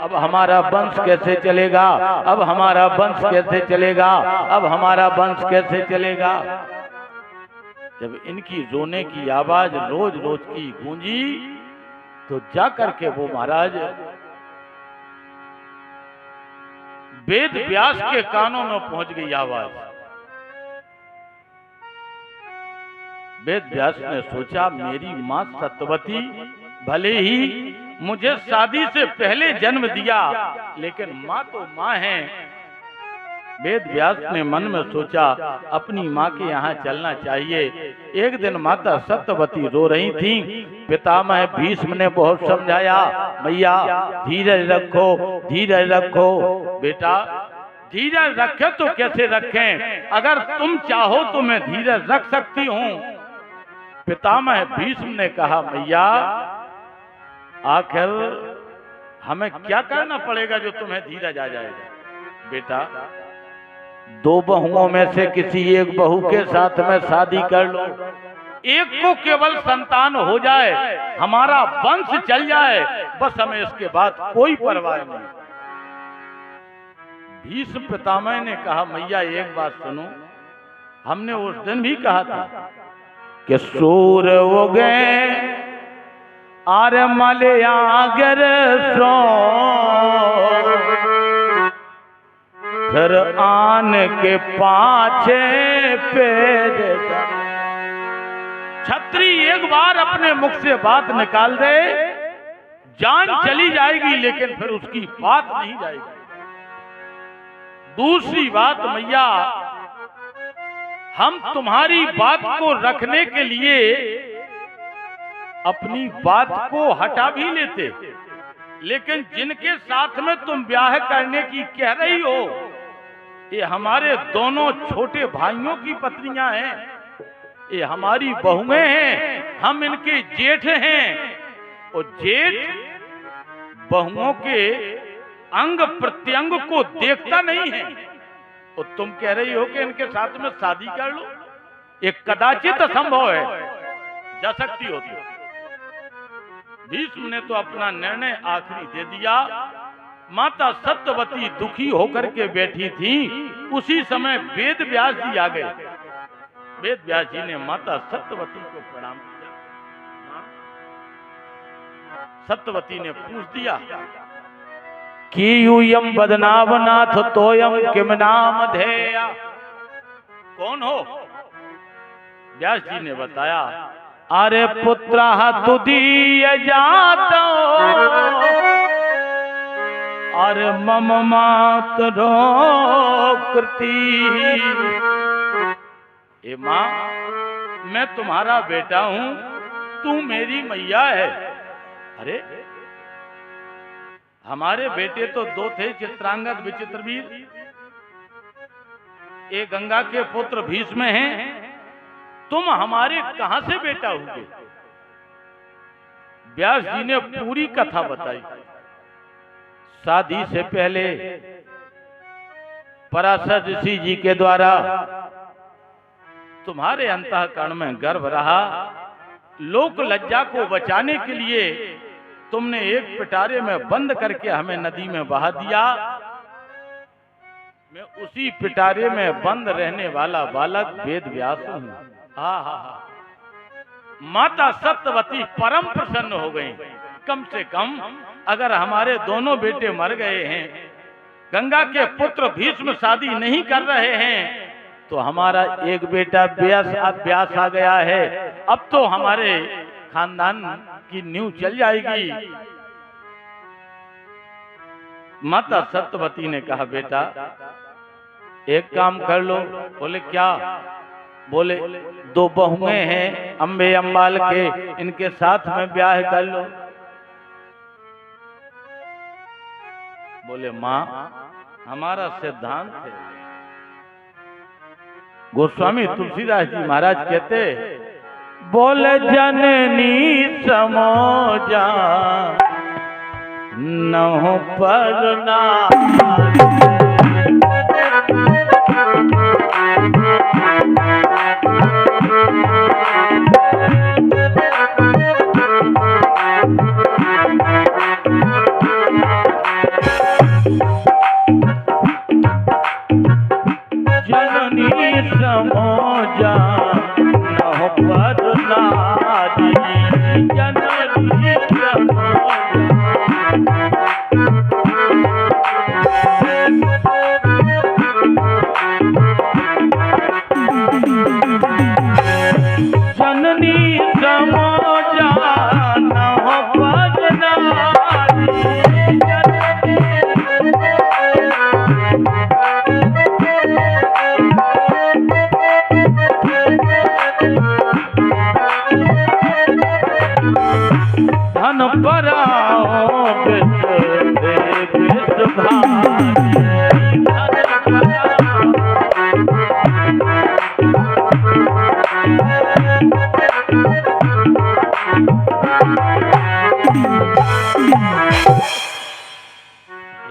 अब हमारा वंश कैसे चलेगा, अब हमारा वंश कैसे चलेगा, अब हमारा वंश कैसे चलेगा। जब इनकी रोने की आवाज रोज रोज की गूंजी तो जा करके वो महाराज वेद व्यास के कानों में पहुंच गई आवाज। वेद व्यास ने सोचा मेरी मां सत्यवती भले ही मुझे शादी से पहले जन्म दिया, लेकिन मां तो मां है। वेद व्यास ने मन में सोचा अपनी मां के यहाँ चलना चाहिए। एक दिन माता सत्यवती रो रही थी। पितामह भीष्म ने बहुत समझाया, मैया धीरज रखो, धीरज रखो। बेटा धीरज रखे तो कैसे रखें, अगर तुम चाहो तो मैं धीरज रख सकती हूँ। पितामह भीष्म ने कहा, मैया आखिर हमें क्या करना पड़ेगा जो तुम्हें धीरज आ जाएगा। बेटा दो बहुओं में से किसी एक बहू के साथ में शादी कर लो, एक को केवल संतान हो जाए, हमारा वंश चल जाए, बस हमें इसके बाद कोई परवाह नहीं। भीष्म पितामह ने कहा, मैया एक बात सुनो, हमने उस दिन भी कहा था कि सूर हो गए आर मलयागर सो, फिर आन के पाछे पैर। छत्री एक बार अपने मुख से बात निकाल दे, जान चली जाएगी, लेकिन फिर उसकी बात नहीं जाएगी। दूसरी बात मैया, हम तुम्हारी बात को रखने के लिए अपनी बात को हटा भी लेते, लेकिन जिनके साथ में तुम ब्याह करने की कह रही हो, ये हमारे दोनों छोटे भाइयों की पत्नियां हैं, ये हमारी बहुएं हैं, हम इनके जेठ हैं। और जेठ बहुओं के अंग प्रत्यंग को देखता नहीं है, और तुम कह रही हो कि इनके साथ में शादी कर लो, ये कदाचित असंभव है, जा सकती होती। भीष्म ने तो अपना निर्णय आखिरी दे दिया। माता सत्यवती दुखी होकर के बैठी थी। उसी समय वेद व्यास जी आ गए। वेद व्यास जी ने माता सत्यवती को प्रणाम किया। सत्यवती ने पूछ दिया कि यूयम बदनावनाथ तोयम किम नाम धेया, कौन हो। व्यास जी ने बताया, अरे पुत्र तुदीय जातो, अरे मम मातरो कृति। ए माँ, मैं तुम्हारा बेटा हूं, तू मेरी मैया है। अरे हमारे बेटे तो दो थे, चित्रांगद विचित्रवीर। एक गंगा के पुत्र भीष्म हैं, तुम हमारे कहां से बेटा होगे। व्यास जी ने पूरी कथा बताई। शादी से पहले पराशर ऋषि जी के द्वारा तुम्हारे अंतःकरण में गर्भ रहा। लोक लज्जा को बचाने के लिए तुमने एक पिटारे में बंद करके हमें नदी में बहा दिया। मैं उसी पिटारे में बंद रहने वाला बालक वेद व्यास हूं। माता सत्यवती परम प्रसन्न हो गई। कम से कम अगर हमारे दोनों बेटे मर गए हैं, गंगा के पुत्र भीष्म शादी नहीं कर रहे हैं, तो हमारा एक बेटा व्यास आ गया है। अब तो हमारे खानदान की नींव चल जाएगी। माता सत्यवती ने कहा, बेटा एक काम कर लो। बोले क्या। बोले दो बहुएं हैं अंबे अंबाल के, इनके साथ में ब्याह कर लो। बोले माँ, हमारा सिद्धांत है। गोस्वामी तुलसीदास जी महाराज कहते, बोले जननी समोजा न परना,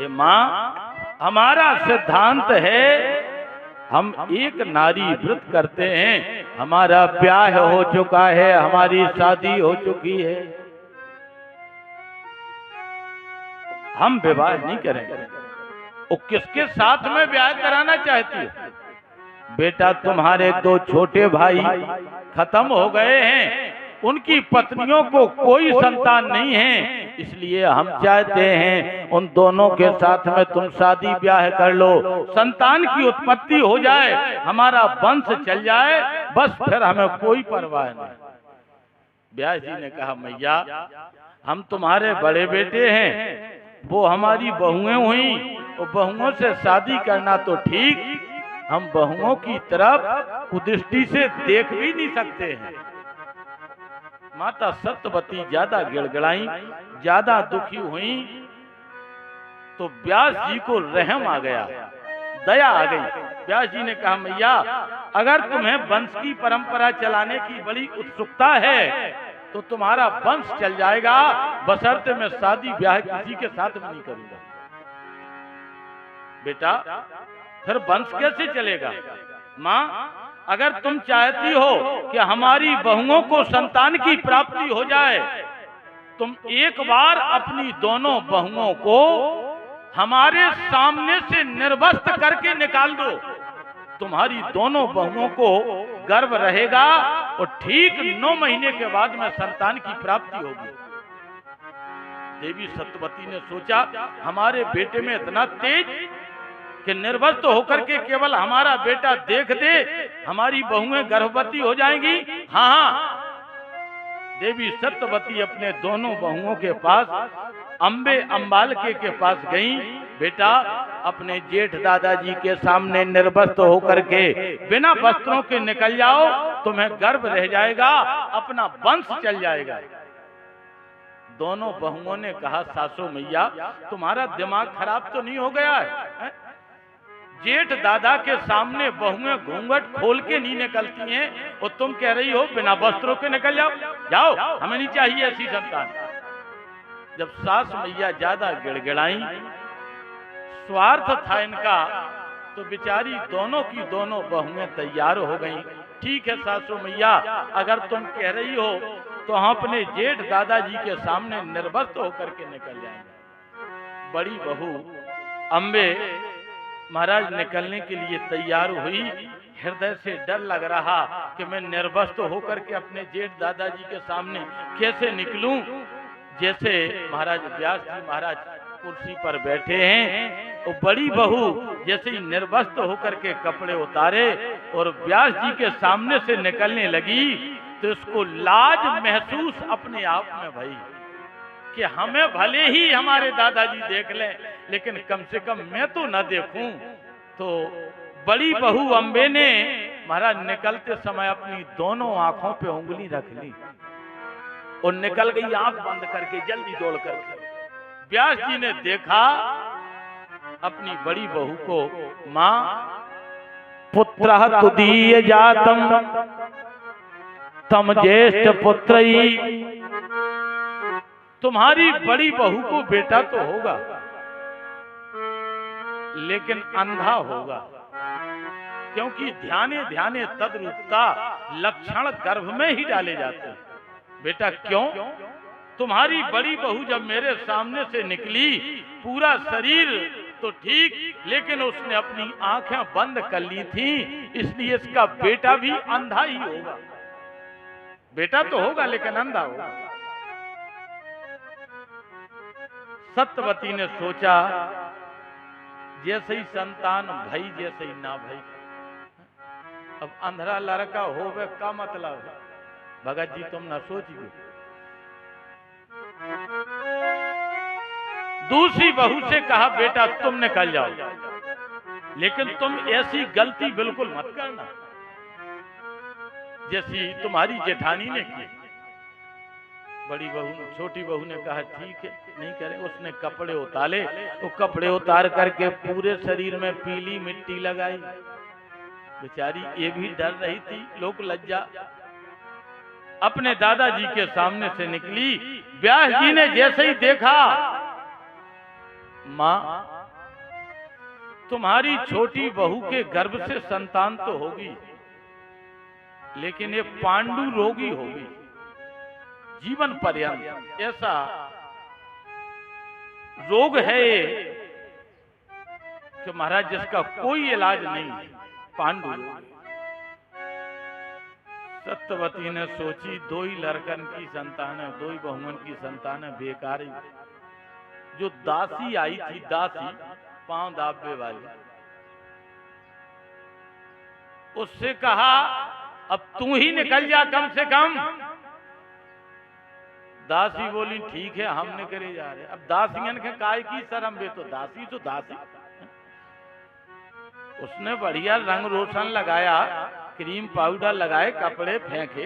हे माँ, हमारा सिद्धांत है हम एक नारी व्रत करते हैं, हमारा ब्याह हो चुका है, हमारी शादी हो चुकी है, हम विवाह नहीं करेंगे। वो किसके साथ में ब्याह कराना चाहती हो? बेटा, तुम्हारे 2 छोटे भाई खत्म हो गए हैं, उनकी पत्नियों को कोई संतान नहीं है, इसलिए हम चाहते हैं उन दोनों के साथ में तुम शादी ब्याह कर लो, संतान की उत्पत्ति हो जाए, हमारा वंश चल जाए, बस फिर हमें कोई परवाह नहीं। व्यास जी ने कहा, मैया, हम तुम्हारे बड़े बेटे हैं, वो हमारी बहुएं हुई, वो बहुओं से शादी करना तो ठीक, हम बहुओं की तरफ कुदृष्टि से देख भी नहीं सकते हैं। माता सत्यवती ज्यादा गिड़गिड़ाई, ज्यादा दुखी हुई, तो व्यास जी को रहम आ गया, दया आ गई। व्यास जी ने कहा, मैया, अगर तुम्हें वंश की परंपरा चलाने की बड़ी उत्सुकता है तो तुम्हारा वंश चल जाएगा, बशर्ते मैं शादी ब्याह किसी के साथ में नहीं करूंगा। बेटा, फिर वंश कैसे चलेगा? माँ, अगर तुम चाहती हो कि हमारी बहुओं को संतान की प्राप्ति हो जाए, तुम एक बार अपनी दोनों बहुओं को हमारे सामने से निर्वस्त्र करके निकाल दो, तुम्हारी दोनों बहुओं को गर्भ रहेगा और ठीक 9 महीने के बाद में संतान की प्राप्ति होगी। देवी सत्यवती ने सोचा, हमारे बेटे में इतना तेज कि निर्वस्त्र होकर के केवल हमारा बेटा देख दे, हमारी बहुएं गर्भवती हो जाएंगी। हाँ, देवी सत्यवती अपने दोनों बहुओं के पास अम्बे अम्बालके के पास गईं। बेटा, अपने जेठ दादाजी के सामने निर्वस्त्र होकर के बिना वस्त्रों के निकल जाओ, तुम्हें गर्भ रह जाएगा, अपना वंश चल जाएगा। दोनों बहुओं ने कहा, सासू मैया, तुम्हारा दिमाग खराब तो नहीं हो गया है? जेठ दादा के सामने बहुएं घूंघट खोल के नहीं निकलती हैं और तुम कह रही हो बिना वस्त्रों के निकल जाओ, जाओ, हमें नहीं चाहिए ऐसी संतान। जब सास मैया ज्यादा गिड़गिड़ाई, स्वार्थ था इनका, तो बेचारी दोनों की दोनों बहुएं तैयार हो गईं। ठीक है सासू मैया, अगर तुम कह रही हो तो हम अपने जेठ दादाजी के सामने निर्वस्त्र होकर के निकल जाएंगे। बड़ी बहू अम्बे महाराज निकलने के लिए तैयार हुई। हृदय से डर लग रहा कि मैं निर्वस्त्र होकर के अपने जेठ दादाजी के सामने कैसे निकलूं। जैसे महाराज व्यास जी महाराज कुर्सी पर बैठे हैं, तो बड़ी बहू जैसे ही निर्वस्त्र होकर के कपड़े उतारे और व्यास जी के सामने से निकलने लगी, तो उसको लाज महसूस अपने आप में भई कि हमें भले ही हमारे दादाजी देख लें, लेकिन कम से कम मैं तो न देखूं। तो बड़ी बहू अम्बे ने महाराज निकलते समय अपनी दोनों आंखों पे उंगली रख ली और निकल गई आंख बंद करके, जल्दी दौड़ करके। व्यास जी ने देखा अपनी बड़ी बहू को, मां, पुत्रः तुदीय जातम तम ज्येष्ठ पुत्रई, तुम्हारी बड़ी बहू को बेटा तो होगा लेकिन अंधा होगा, क्योंकि ध्याने ध्याने तद्रूपता लक्षण गर्भ में ही डाले जाते हैं। बेटा क्यों? तुम्हारी बड़ी बहू जब मेरे सामने से निकली, पूरा शरीर तो ठीक, लेकिन उसने अपनी आंखें बंद कर ली थी, इसलिए इसका बेटा भी अंधा ही होगा। बेटा तो होगा लेकिन अंधा होगा। सत्यवती ने सोचा, जैसे ही संतान भई जैसे ही ना भई, अब अंधरा लड़का होवे का मतलब है? भगत जी तुम ना सोचिए। दूसरी बहू से कहा, बेटा तुम निकल जाओ, लेकिन तुम ऐसी गलती बिल्कुल मत करना जैसी तुम्हारी जेठानी ने की। बड़ी बहू छोटी बहू ने कहा, ठीक है नहीं करे। उसने कपड़े उतारे, वो कपड़े उतार करके पूरे शरीर में पीली मिट्टी लगाई। बेचारी ये भी डर रही थी, लोक लज्जा। अपने दादाजी के सामने से निकली। व्यास जी ने जैसे ही देखा माँ, तुम्हारी छोटी बहू के गर्भ से संतान तो होगी, लेकिन ये पांडु रोगी होगी जीवन पर्यंत। ऐसा रोग है ये कि महाराज जिसका कोई इलाज नहीं, पांडु रोग। सत्यवती ने सोची, दो ही लड़कन की संतान है, दो ही बहुमन की संतान है, बेकार ही। जो दासी आई थी, दासी पांव दाबे वाली, उससे कहा अब तू ही निकल जा कम से कम। दासी बोली ठीक है, हम निकले जा रहे। अब दासियन के काय की शर्म, बे तो दासी तो दासी। उसने बढ़िया रंग रोशन लगाया, क्रीम पाउडर लगाए, कपड़े फेंके,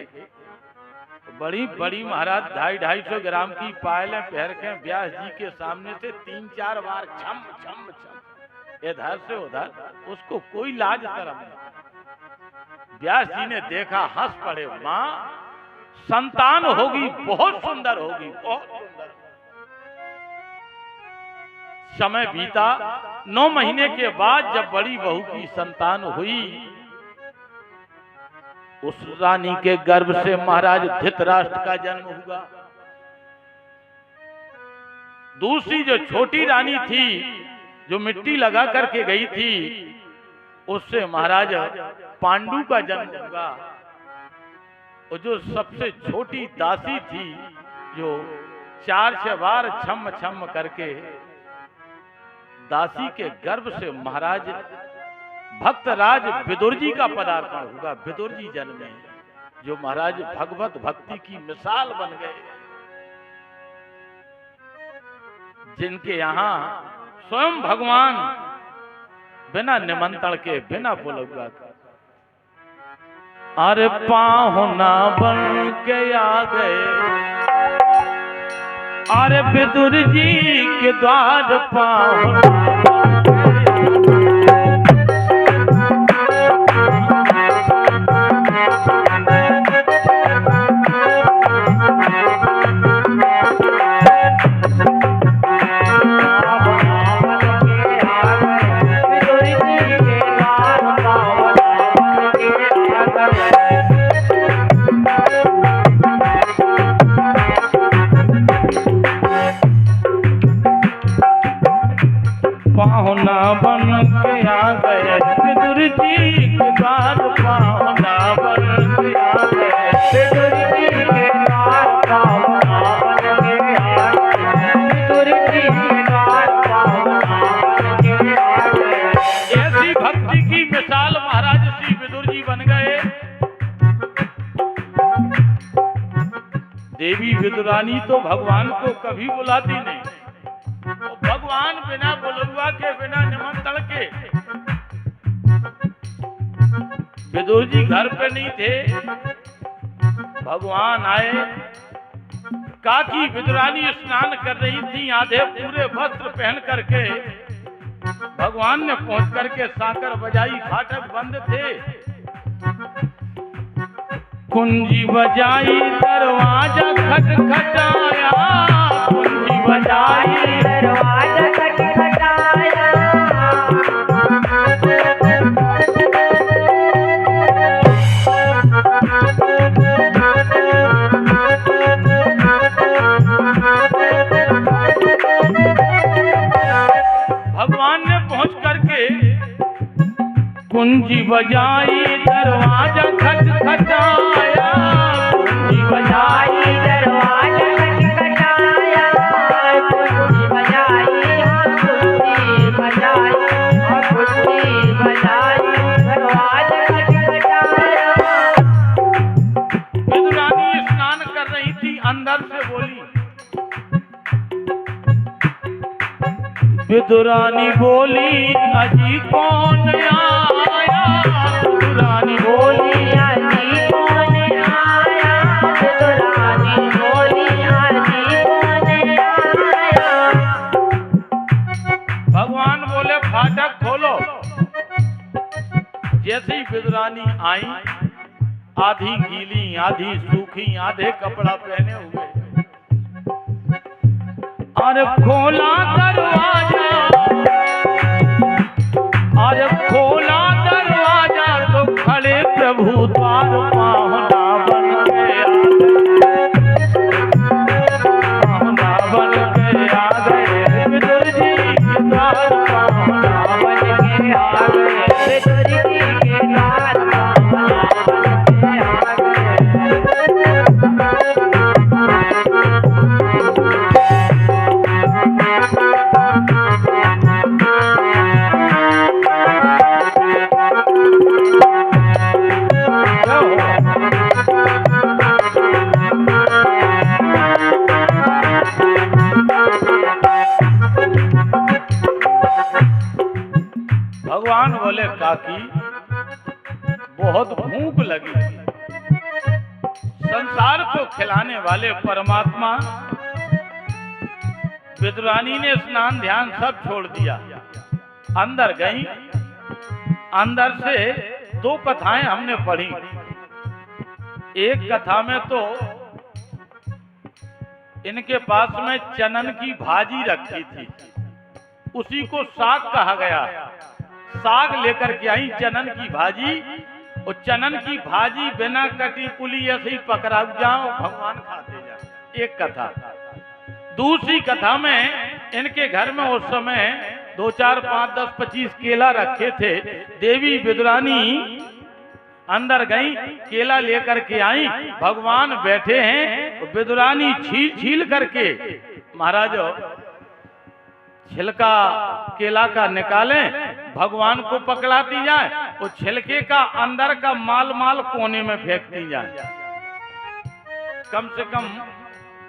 बड़ी बड़ी महाराज 250-250 ग्राम की पायलें पहन के व्यास जी के सामने से 3-4 बार छम छम छम इधर से उधर, उसको कोई लाज शर्म नहीं। व्यास जी ने देखा, हंस पड़े। माँ, संतान होगी, बहुत सुंदर होगी, बहुत सुंदर। समय बीता, 9 महीने के बाद जब बड़ी बहू की संतान हुई, उस रानी के गर्भ से महाराज धृतराष्ट्र का जन्म हुआ। दूसरी जो छोटी रानी थी, जो मिट्टी लगा करके गई थी, उससे महाराज पांडु का जन्म हुआ। और जो सबसे छोटी दासी थी, जो 4 बार छम छम करके, दासी के गर्भ से महाराज भक्तराज विदुर जी का पदार्पण हुआ। विदुर जी जन्मे, जो महाराज भगवत भक्ति की मिसाल बन गए, जिनके यहाँ स्वयं भगवान बिना निमंत्रण के, बिना बुलवा के, अरे पाहुना बन के आ गए, अरे विदुर जी के द्वार पाहुना। पाहुना बन के आ गए विदुर जी के द्वार, पाहुना बन के आ गए विदुर जी के द्वार, पाहुना बन के आ गए विदुर जी के द्वार, पाहुना बन के आ गए। ऐसी भक्ति की मिसाल महाराज श्री विदुर जी बन गए। देवी विदुरानी तो भगवान को कभी बुलाती नहीं, भगवान बिना बुलवा के, बिना निमंत्रण के। विदुर जी घर पे नहीं थे, भगवान आए। काकी विदुरानी स्नान कर रही थी, आधे पूरे वस्त्र पहन करके। भगवान ने पहुंच करके साकर बजाई, फाटक बंद थे। कुंजी बजाई, दरवाजा खटखटाया, कुंजी बजाई, दरवाजा खटखटाया। भगवान ने पहुंच करके कुंजी बजाई, दरवाजा खटखटाया, कुंजी बजाई, दरवाजा खटखटाया, कुंजी बजाई, कुंजी बजाई, कुंजी बजाई, दरवाजा खटखटाया। विदुरानी स्नान कर रही थी, अंदर से बोली। विदुरानी बोली, अजी कौन आया? विदुरानी बोली, अजी कौन आया? विदुरानी बोली, अजी कौन आया? भगवान बोले फाटक खोलो। जैसे ही विदुरानी आई, आधी गीली, आधी सूखी, आधे कपड़ा पहने हुए, और खोला दरवाजा, भगवान बोले काकी बहुत भूख लगी थी। संसार को खिलाने वाले परमात्मा विदुरानी ने स्नान ध्यान सब छोड़ दिया, अंदर गई। अंदर से दो कथाएं हमने पढ़ी। एक कथा में तो इनके पास में चनन की भाजी रखी थी, उसी को साग कहा गया। साग लेकर के आई चनन की भाजी, और चनन की भाजी बिना कटी पुली ऐसे ही पकड़ा जाओ, भगवान खाते जाओ। एक कथा। दूसरी कथा में इनके घर में उस समय 2, 4, 5, 10, 25 केला रखे थे। देवी विदुरानी अंदर गई, केला लेकर के आई, भगवान बैठे हैं। विदुरानी छील छील करके महाराज छिलका केला का निकालें, भगवान को पकड़ाती जाए, और छिलके का अंदर का माल माल कोने में फेंकती जाए। कम से कम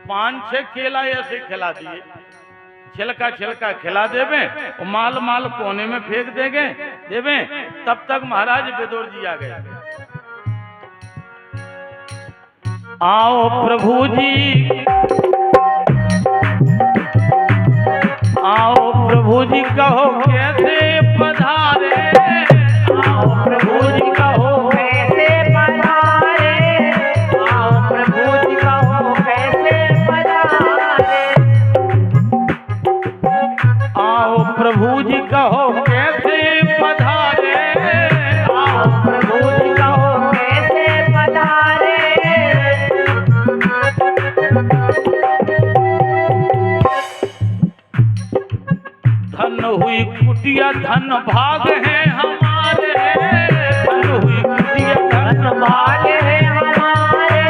5-6 केला ऐसे खिला दिए, छिलका छिलका खिला देवे और माल माल कोने में फेंक देवे। तब तक महाराज विदुर जी आ गए। आओ प्रभु जी, आओ प्रभु जी कहो कैसे पधारे, आओ प्रभु जी कहो कैसे पधारे, आओ प्रभु जी कहो कैसे पधारे, आओ प्रभु जी कहो कैसे पधारे, आओ प्रभु जी कहो कैसे पधारे। धन हुई कुटिया धन भाग है हमारे, धन हुई कुटिया धन भाग है हमारे,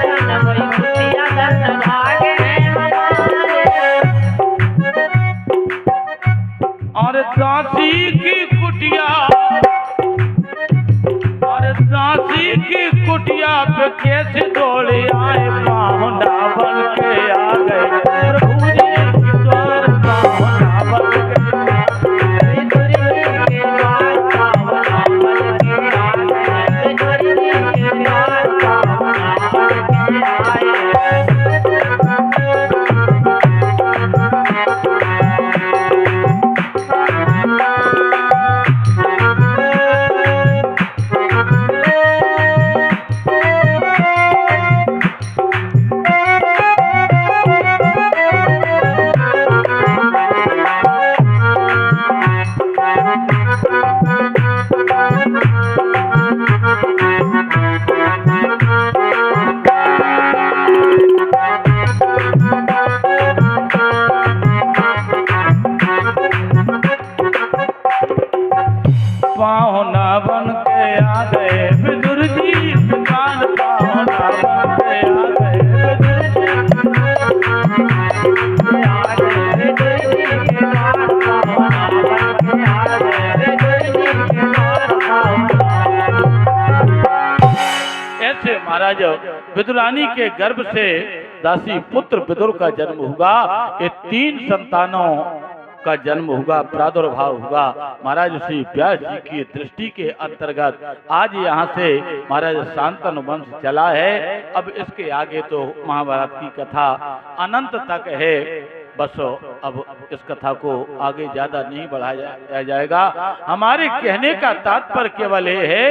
धन हुई कुटिया धन भाग है हमारे। और दासी की कुटिया, और दासी की कुटिया पे कैसे दौड़े आए, पाहुंडा बन के आ गए प्रभु जी के द्वार, पाहुंडा बन के पाहुना बन के आ गए विदुर जी दुकान, पाहुना बन के आ गए विदुर जी आ गए विदुर जी के द्वार, पाहुना बन के आ गए विदुर जी के द्वार। ऐसे महाराज विदुरानी के गर्भ से दासी पुत्र विदुर का जन्म हुआ। ये 3 संतानों का जन्म होगा, प्रादुर्भाव होगा। महाराज श्री व्यास जी की दृष्टि के अंतर्गत आज यहाँ से महाराज शांतनु वंश चला है। अब इसके आगे तो महाभारत की कथा अनंत तक है। बस अब इस कथा को आगे ज्यादा नहीं बढ़ाया जाएगा। हमारे कहने का तात्पर्य केवल ये है